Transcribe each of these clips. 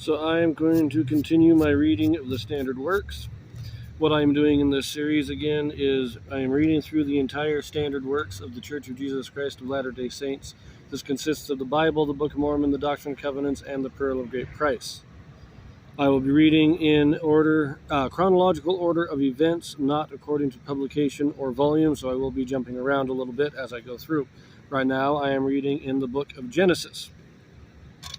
So I am going to continue my reading of the standard works. What I'm doing in this series again is I am reading through the entire standard works of the Church of Jesus Christ of Latter-day Saints. This consists of the Bible, the Book of Mormon, the Doctrine and Covenants, and the Pearl of Great Price. I will be reading in order, chronological order of events, not according to publication or volume, so I will be jumping around a little bit as I go through. Right now I am reading in the book of Genesis.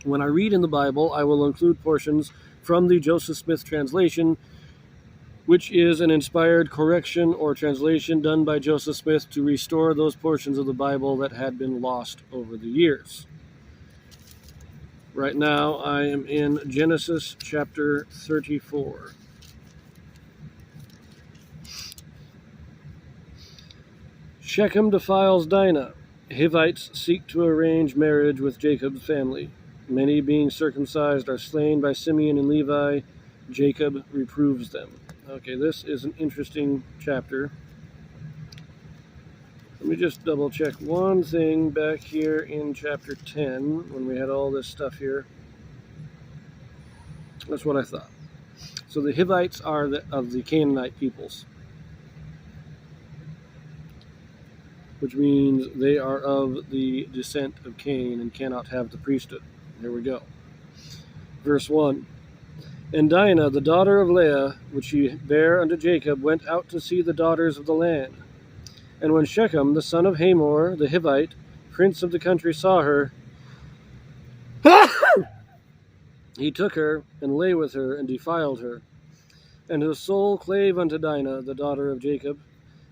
When I read in the Bible, I will include portions from the Joseph Smith translation, which is an inspired correction or translation done by Joseph Smith to restore those portions of the Bible that had been lost over the years. Right now, I am in Genesis chapter 34. Shechem defiles Dinah. Hivites seek to arrange marriage with Jacob's family. Many being circumcised are slain by Simeon and Levi. Jacob reproves them. Okay, this is an interesting chapter. Let me just double check one thing back here in chapter 10 when we had all this stuff here. That's what I thought. So the Hivites are of the Canaanite peoples, which means they are of the descent of Cain and cannot have the priesthood. Here we go. Verse 1. And Dinah, the daughter of Leah, which she bare unto Jacob, went out to see the daughters of the land. And when Shechem, the son of Hamor, the Hivite, prince of the country, saw her, he took her, and lay with her, and defiled her. And his soul clave unto Dinah, the daughter of Jacob,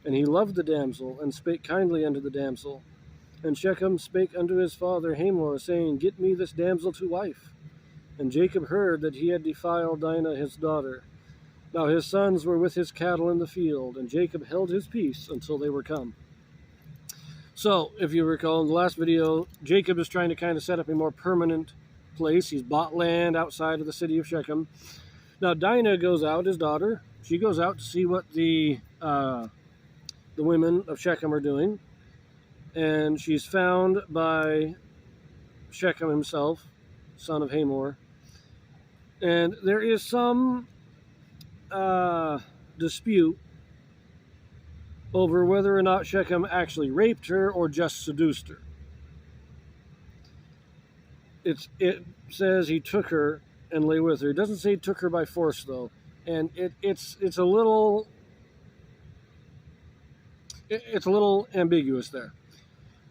and he loved the damsel, and spake kindly unto the damsel. And Shechem spake unto his father Hamor, saying, Get me this damsel to wife. And Jacob heard that he had defiled Dinah his daughter. Now his sons were with his cattle in the field, and Jacob held his peace until they were come. So, if you recall in the last video, Jacob is trying to kind of set up a more permanent place. He's bought land outside of the city of Shechem. Now Dinah goes out, his daughter. She goes out to see what the women of Shechem are doing. And she's found by Shechem himself, son of Hamor. And there is some dispute over whether or not Shechem actually raped her or just seduced her. It says he took her and lay with her. It doesn't say he took her by force, though. And it's a little ambiguous there.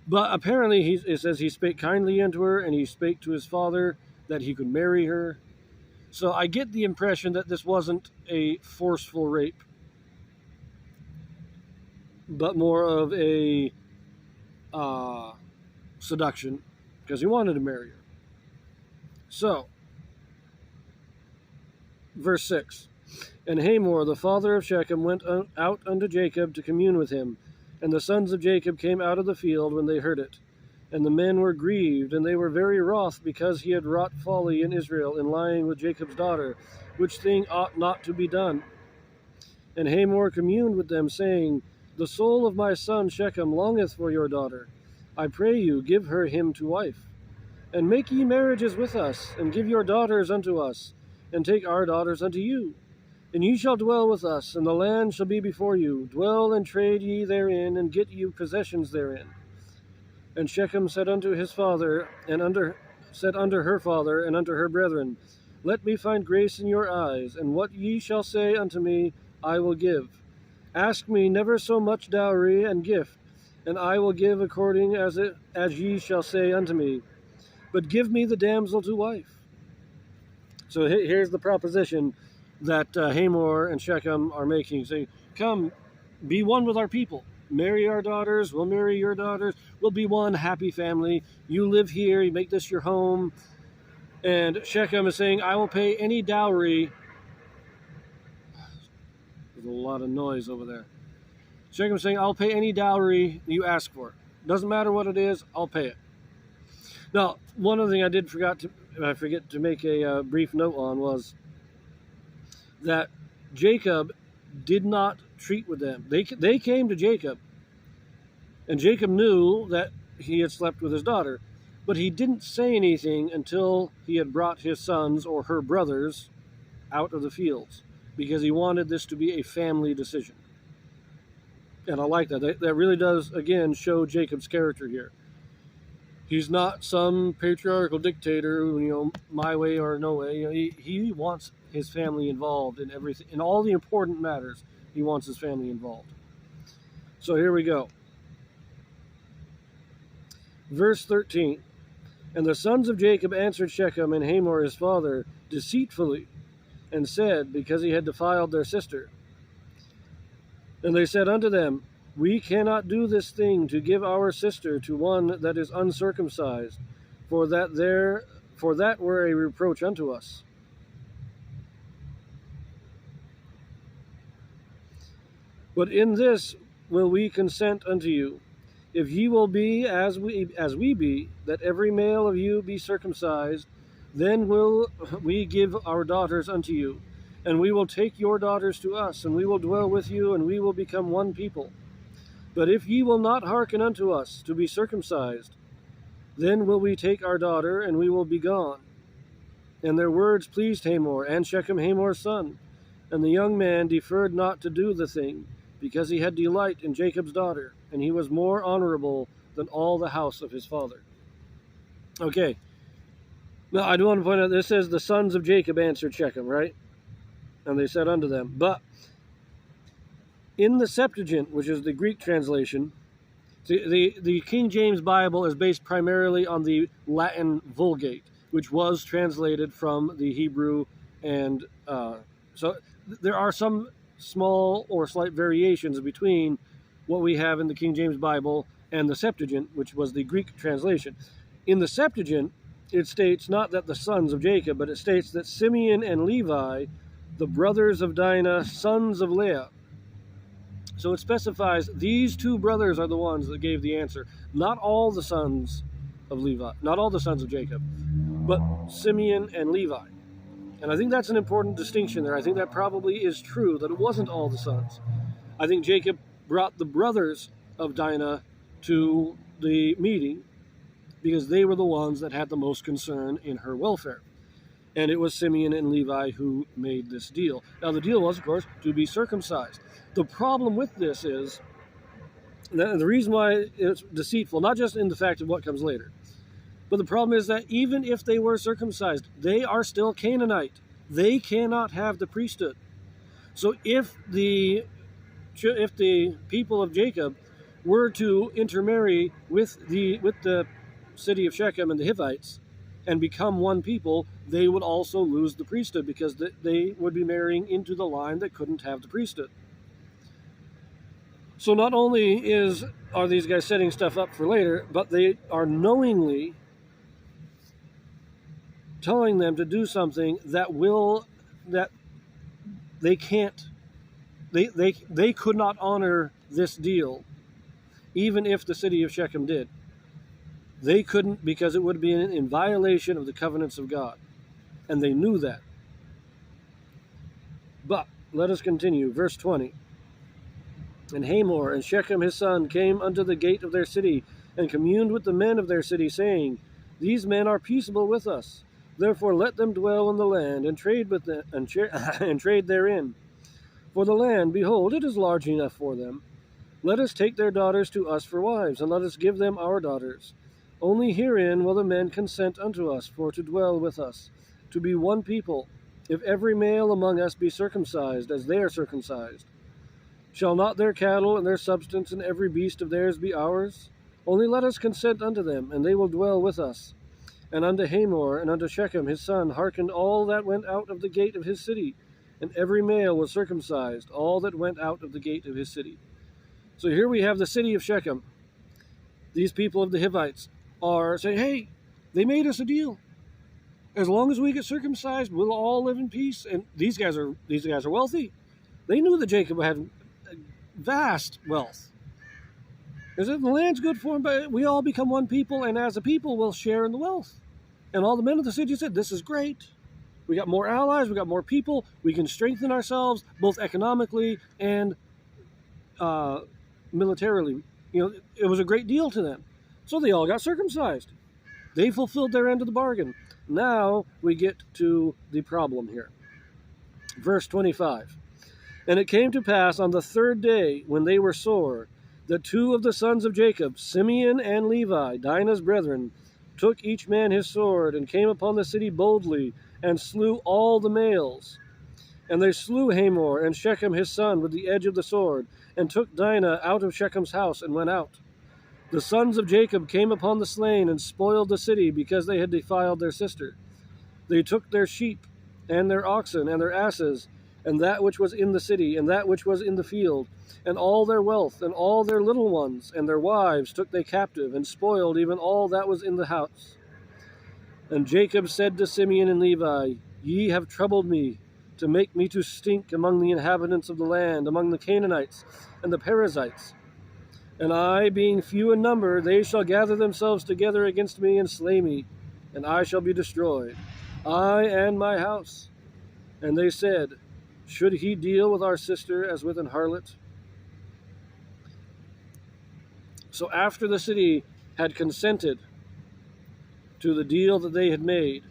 But apparently it says he spake kindly unto her, and he spake to his father that he could marry her. So I get the impression that this wasn't a forceful rape, but more of a seduction, because he wanted to marry her. So, verse 6. And Hamor, the father of Shechem, went out unto Jacob to commune with him. And the sons of Jacob came out of the field when they heard it. And the men were grieved, and they were very wroth, because he had wrought folly in Israel in lying with Jacob's daughter, which thing ought not to be done. And Hamor communed with them, saying, The soul of my son Shechem longeth for your daughter. I pray you, give her him to wife. And make ye marriages with us, and give your daughters unto us, and take our daughters unto you. And ye shall dwell with us, and the land shall be before you. Dwell and trade ye therein, and get you possessions therein. And Shechem said unto his father, said unto her father, and unto her brethren, Let me find grace in your eyes, and what ye shall say unto me, I will give. Ask me never so much dowry and gift, and I will give according as ye shall say unto me. But give me the damsel to wife. So here's the proposition that Hamor and Shechem are making. Saying, come, be one with our people. Marry our daughters, we'll marry your daughters. We'll be one happy family. You live here, you make this your home. And Shechem is saying, I will pay any dowry. There's a lot of noise over there. Shechem is saying, I'll pay any dowry you ask for. Doesn't matter what it is, I'll pay it. Now, one other thing I forget to make a brief note on was that Jacob did not treat with them. They came to Jacob, and Jacob knew that he had slept with his daughter, But he didn't say anything until he had brought his sons or her brothers out of the fields, because he wanted this to be a family decision. And I like that. That really does, again, show Jacob's character here. He's not some patriarchal dictator, my way or no way. He wants his family involved in everything, in all the important matters. He wants his family involved. So here we go. Verse 13. And the sons of Jacob answered Shechem and Hamor his father deceitfully, and said, because he had defiled their sister. And they said unto them, we cannot do this thing to give our sister to one that is uncircumcised, for that were a reproach unto us. But in this will we consent unto you, if ye will be as we be, that every male of you be circumcised, then will we give our daughters unto you, and we will take your daughters to us, and we will dwell with you, and we will become one people. But if ye will not hearken unto us to be circumcised, then will we take our daughter, and we will be gone. And their words pleased Hamor, and Shechem Hamor's son. And the young man deferred not to do the thing, because he had delight in Jacob's daughter, and he was more honorable than all the house of his father. Okay. Now, I do want to point out, this says the sons of Jacob answered Shechem, right? And they said unto them, but in the Septuagint, which is the Greek translation, the King James Bible is based primarily on the Latin Vulgate, which was translated from the Hebrew, and so there are some small or slight variations between what we have in the King James Bible and the Septuagint, which was the Greek translation. In the Septuagint, it states not that the sons of Jacob, but it states that Simeon and Levi, the brothers of Dinah, sons of Leah. So it specifies these two brothers are the ones that gave the answer. Not all the sons of Levi, not all the sons of Jacob, but Simeon and Levi. And I think that's an important distinction there. I think that probably is true, that it wasn't all the sons. I think Jacob brought the brothers of Dinah to the meeting because they were the ones that had the most concern in her welfare. And it was Simeon and Levi who made this deal. Now, the deal was, of course, to be circumcised. The problem with this is, the reason why it's deceitful, not just in the fact of what comes later, but the problem is that even if they were circumcised, they are still Canaanite. They cannot have the priesthood. So if the people of Jacob were to intermarry with the city of Shechem and the Hivites and become one people, they would also lose the priesthood because they would be marrying into the line that couldn't have the priesthood. So not only are these guys setting stuff up for later, but they are knowingly telling them to do something that they can't. They could not honor this deal, even if the city of Shechem did. They couldn't, because it would be in violation of the covenants of God. And they knew that. But, let us continue. Verse 20. And Hamor and Shechem his son came unto the gate of their city, and communed with the men of their city, saying, These men are peaceable with us. Therefore let them dwell in the land, and trade with them, and trade therein. For the land, behold, it is large enough for them. Let us take their daughters to us for wives, and let us give them our daughters. Only herein will the men consent unto us for to dwell with us, to be one people, if every male among us be circumcised, as they are circumcised. Shall not their cattle and their substance and every beast of theirs be ours? Only let us consent unto them, and they will dwell with us. And unto Hamor and unto Shechem his son hearkened all that went out of the gate of his city, and every male was circumcised, all that went out of the gate of his city. So here we have the city of Shechem. These people of the Hivites are saying, hey, they made us a deal. As long as we get circumcised, we'll all live in peace. And these guys are wealthy. They knew that Jacob had vast wealth. They said, the land's good for him, but we all become one people, and as a people, we'll share in the wealth. And all the men of the city said, this is great. We got more allies, we got more people, we can strengthen ourselves, both economically and militarily. It was a great deal to them. So they all got circumcised. They fulfilled their end of the bargain. Now we get to the problem here. Verse 25. And it came to pass on the third day, when they were sore, that two of the sons of Jacob, Simeon and Levi, Dinah's brethren, took each man his sword, and came upon the city boldly, and slew all the males. And they slew Hamor and Shechem his son with the edge of the sword, and took Dinah out of Shechem's house, and went out. The sons of Jacob came upon the slain, and spoiled the city, because they had defiled their sister. They took their sheep, and their oxen, and their asses, and that which was in the city, and that which was in the field, and all their wealth, and all their little ones, and their wives took they captive, and spoiled even all that was in the house. And Jacob said to Simeon and Levi, Ye have troubled me, to make me to stink among the inhabitants of the land, among the Canaanites and the Perizzites. And I, being few in number, they shall gather themselves together against me, and slay me, and I shall be destroyed, I and my house. And they said, Should he deal with our sister as with an harlot? So after the city had consented to the deal that they had made,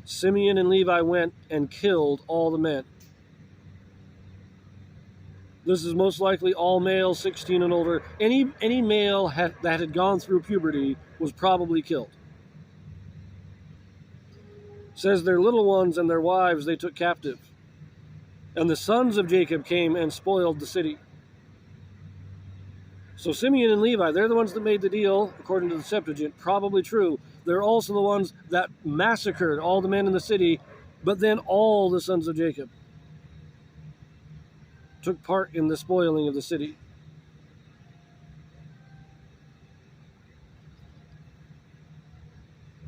Simeon and Levi went and killed all the men. This is most likely all males 16 and older. Any male that had gone through puberty was probably killed. It says their little ones and their wives they took captive. And the sons of Jacob came and spoiled the city. So Simeon and Levi, they're the ones that made the deal, according to the Septuagint, probably true. They're also the ones that massacred all the men in the city, but then all the sons of Jacob took part in the spoiling of the city.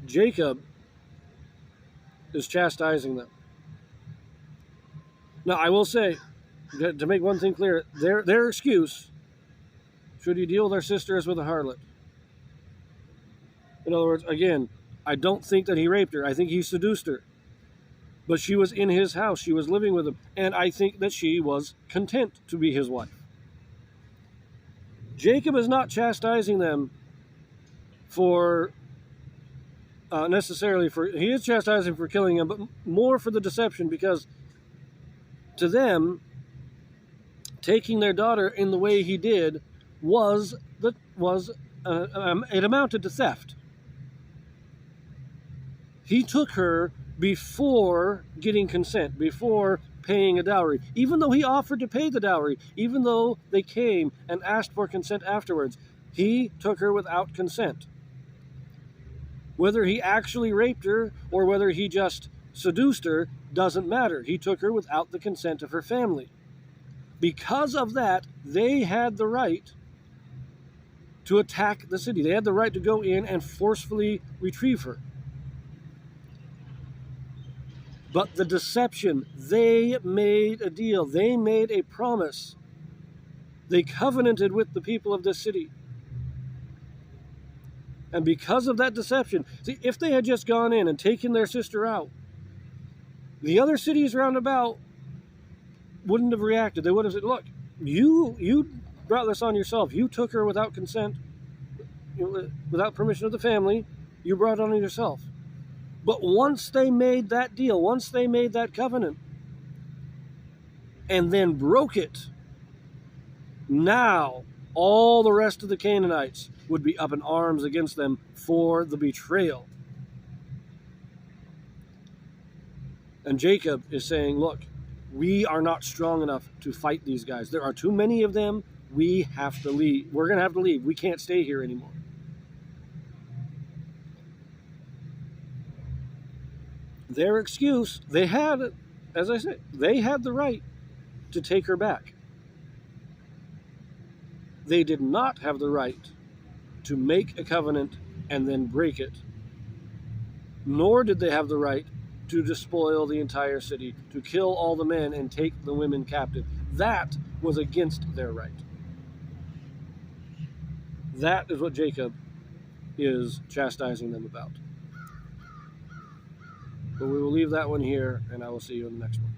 Jacob is chastising them. Now, I will say, to make one thing clear, their excuse, should he deal with our sister as with a harlot? In other words, again, I don't think that he raped her. I think he seduced her. But she was in his house. She was living with him. And I think that she was content to be his wife. Jacob is not chastising them for necessarily for, he is chastising for killing him, but more for the deception, because to them, taking their daughter in the way he did it amounted to theft. He took her before getting consent, before paying a dowry, even though he offered to pay the dowry, even though they came and asked for consent afterwards. He took her without consent. Whether he actually raped her or whether he just seduced her doesn't matter. He took her without the consent of her family. Because of that, they had the right to attack the city. They had the right to go in and forcefully retrieve her. But the deception, they made a deal. They made a promise. They covenanted with the people of this city. And because of that deception, see, if they had just gone in and taken their sister out, the other cities round about wouldn't have reacted. They would have said, look, you brought this on yourself. You took her without consent, without permission of the family. You brought it on yourself. But once they made that deal, once they made that covenant, and then broke it, now all the rest of the Canaanites would be up in arms against them for the betrayal. And Jacob is saying, look, we are not strong enough to fight these guys. There are too many of them. We have to leave. We're going to have to leave. We can't stay here anymore. Their excuse, they had, as I said, they had the right to take her back. They did not have the right to make a covenant and then break it. Nor did they have the right to despoil the entire city, to kill all the men and take the women captive. That was against their right. That is what Jacob is chastising them about. But we will leave that one here, and I will see you in the next one.